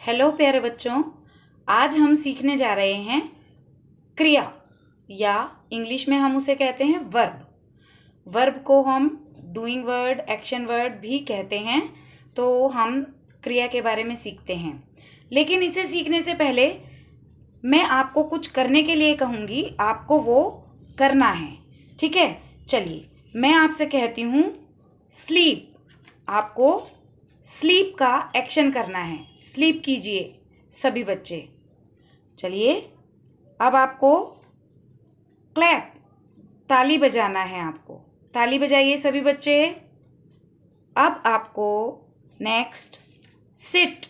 Hello प्यारे बच्चों, आज हम सीखने जा रहे हैं क्रिया या इंग्लिश में हम उसे कहते हैं वर्ब। वर्ब को हम डूइंग वर्ड, एक्शन वर्ड भी कहते हैं। तो हम क्रिया के बारे में सीखते हैं, लेकिन इसे सीखने से पहले मैं आपको कुछ करने के लिए कहूँगी, आपको वो करना है। ठीक है, चलिए मैं आपसे कहती हूँ स्लीप। आपको स्लीप का एक्शन करना है। स्लीप कीजिए सभी बच्चे। चलिए अब आपको क्लैप, ताली बजाना है। आपको ताली बजाइए सभी बच्चे। अब आपको नेक्स्ट सिट,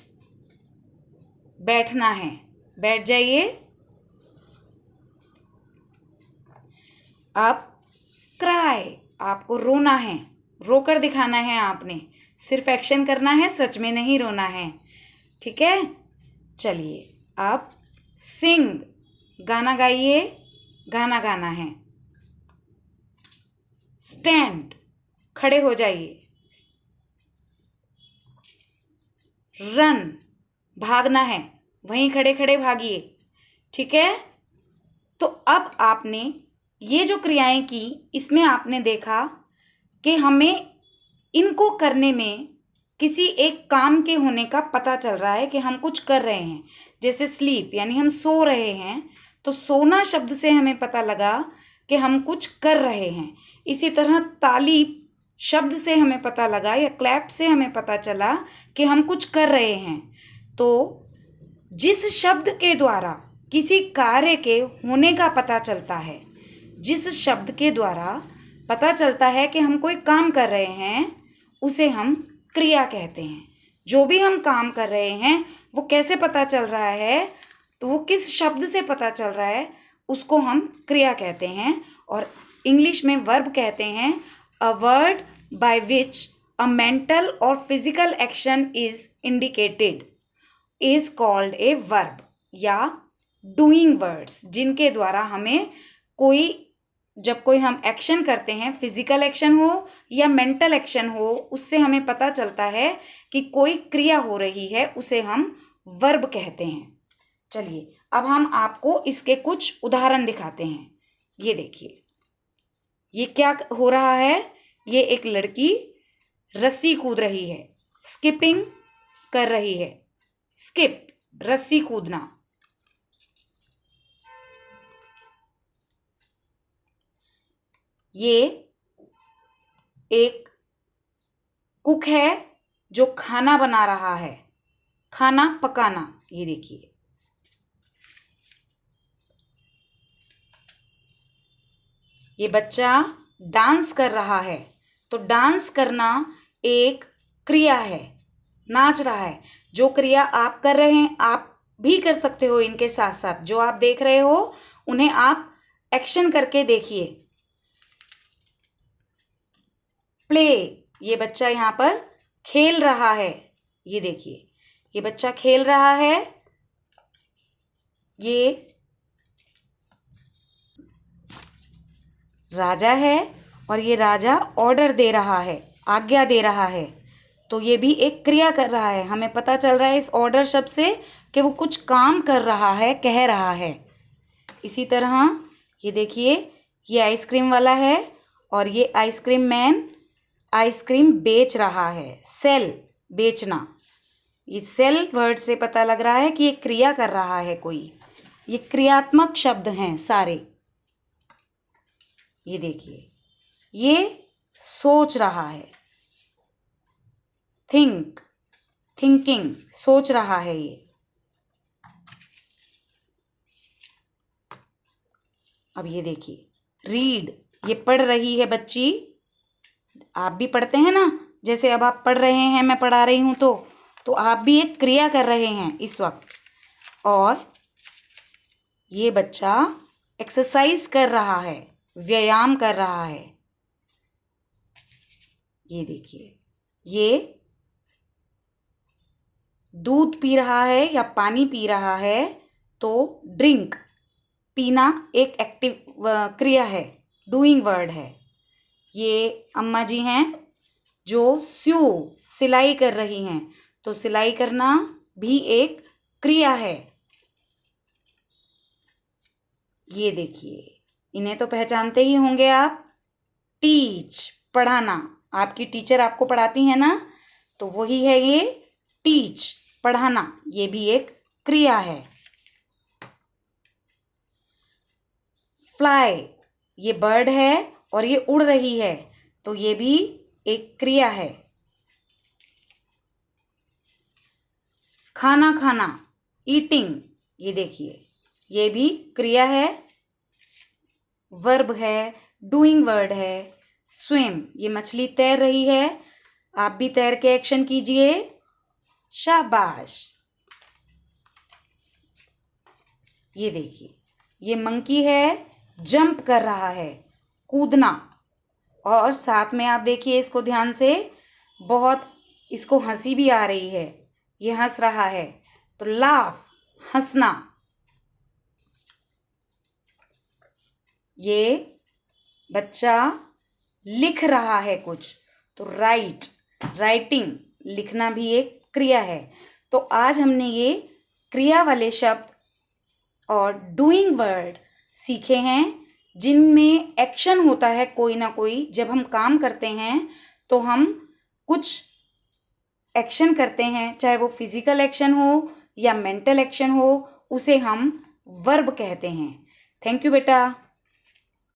बैठना है। बैठ जाइए। अब क्राई, आपको रोना है। रोकर दिखाना है आपने, सिर्फ एक्शन करना है, सच में नहीं रोना है। ठीक है, चलिए अब सिंग, गाना गाइए। गाना गाना है। स्टैंड, खड़े हो जाइए। रन, भागना है, वहीं खड़े खड़े भागिए। ठीक है, तो अब आपने ये जो क्रियाएं की, इसमें आपने देखा कि हमें इनको करने में किसी एक काम के होने का पता चल रहा है कि हम कुछ कर रहे हैं। जैसे स्लीप यानी हम सो रहे हैं, तो सोना शब्द से हमें पता लगा कि हम कुछ कर रहे हैं। इसी तरह ताली शब्द से हमें पता लगा या क्लैप से हमें पता चला कि हम कुछ कर रहे हैं। तो जिस शब्द के द्वारा किसी कार्य के होने का पता चलता है, जिस शब्द के द्वारा पता चलता है कि हम कोई काम कर रहे हैं, उसे हम क्रिया कहते हैं। जो भी हम काम कर रहे हैं वो कैसे पता चल रहा है, तो वो किस शब्द से पता चल रहा है, उसको हम क्रिया कहते हैं। और इंग्लिश में वर्ब कहते हैं a word by which a mental और physical action is indicated is called a verb या डूइंग वर्ड्स, जिनके द्वारा हमें जब कोई हम एक्शन करते हैं, फिजिकल एक्शन हो या मेंटल एक्शन हो, उससे हमें पता चलता है कि कोई क्रिया हो रही है, उसे हम वर्ब कहते हैं। चलिए अब हम आपको इसके कुछ उदाहरण दिखाते हैं। ये देखिए, ये क्या हो रहा है। ये एक लड़की रस्सी कूद रही है, स्किपिंग कर रही है। स्किप, रस्सी कूदना। ये एक कुक है जो खाना बना रहा है, खाना पकाना। ये देखिए, ये बच्चा डांस कर रहा है, तो डांस करना एक क्रिया है, नाच रहा है। जो क्रिया आप कर रहे हैं, आप भी कर सकते हो इनके साथ साथ। जो आप देख रहे हो उन्हें आप एक्शन करके देखिए। प्ले, ये बच्चा यहाँ पर खेल रहा है। ये देखिए, ये बच्चा खेल रहा है। ये राजा है और ये राजा ऑर्डर दे रहा है, आज्ञा दे रहा है। तो ये भी एक क्रिया कर रहा है। हमें पता चल रहा है इस ऑर्डर शब्द से कि वो कुछ काम कर रहा है, कह रहा है। इसी तरह ये देखिए, ये आइसक्रीम वाला है और ये आइसक्रीम मैन आइसक्रीम बेच रहा है। सेल, बेचना। ये सेल वर्ड से पता लग रहा है कि ये क्रिया कर रहा है कोई। ये क्रियात्मक शब्द हैं सारे। ये देखिए, ये सोच रहा है। थिंक, थिंकिंग, सोच रहा है ये। अब ये देखिए, रीड, ये पढ़ रही है बच्ची। आप भी पढ़ते हैं ना, जैसे अब आप पढ़ रहे हैं, मैं पढ़ा रही हूं, तो आप भी एक क्रिया कर रहे हैं इस वक्त। और ये बच्चा एक्सरसाइज कर रहा है, व्यायाम कर रहा है। ये देखिए, ये दूध पी रहा है या पानी पी रहा है, तो ड्रिंक, पीना एक एक्टिव क्रिया है, डूइंग वर्ड है। ये अम्मा जी हैं जो सिलाई कर रही हैं, तो सिलाई करना भी एक क्रिया है। ये देखिए, इन्हें तो पहचानते ही होंगे आप। टीच, पढ़ाना, आपकी टीचर आपको पढ़ाती है ना, तो वही है ये टीच, पढ़ाना। ये भी एक क्रिया है। फ्लाई, ये बर्ड है और ये उड़ रही है, तो ये भी एक क्रिया है। खाना खाना, ईटिंग, ये देखिए, ये भी क्रिया है, वर्ब है, डूइंग वर्ड है। स्विम, ये मछली तैर रही है, आप भी तैर के एक्शन कीजिए। शाबाश। ये देखिए, ये मंकी है, जंप कर रहा है, कूदना। और साथ में आप देखिए इसको ध्यान से, बहुत इसको हंसी भी आ रही है, ये हंस रहा है, तो लाफ, हंसना। ये बच्चा लिख रहा है कुछ, तो राइट, राइटिंग, लिखना भी एक क्रिया है। तो आज हमने ये क्रिया वाले शब्द और डूइंग वर्ड सीखे हैं, जिनमें एक्शन होता है कोई ना कोई। जब हम काम करते हैं तो हम कुछ एक्शन करते हैं, चाहे वो फिजिकल एक्शन हो या मेंटल एक्शन हो, उसे हम वर्ब कहते हैं। थैंक यू बेटा।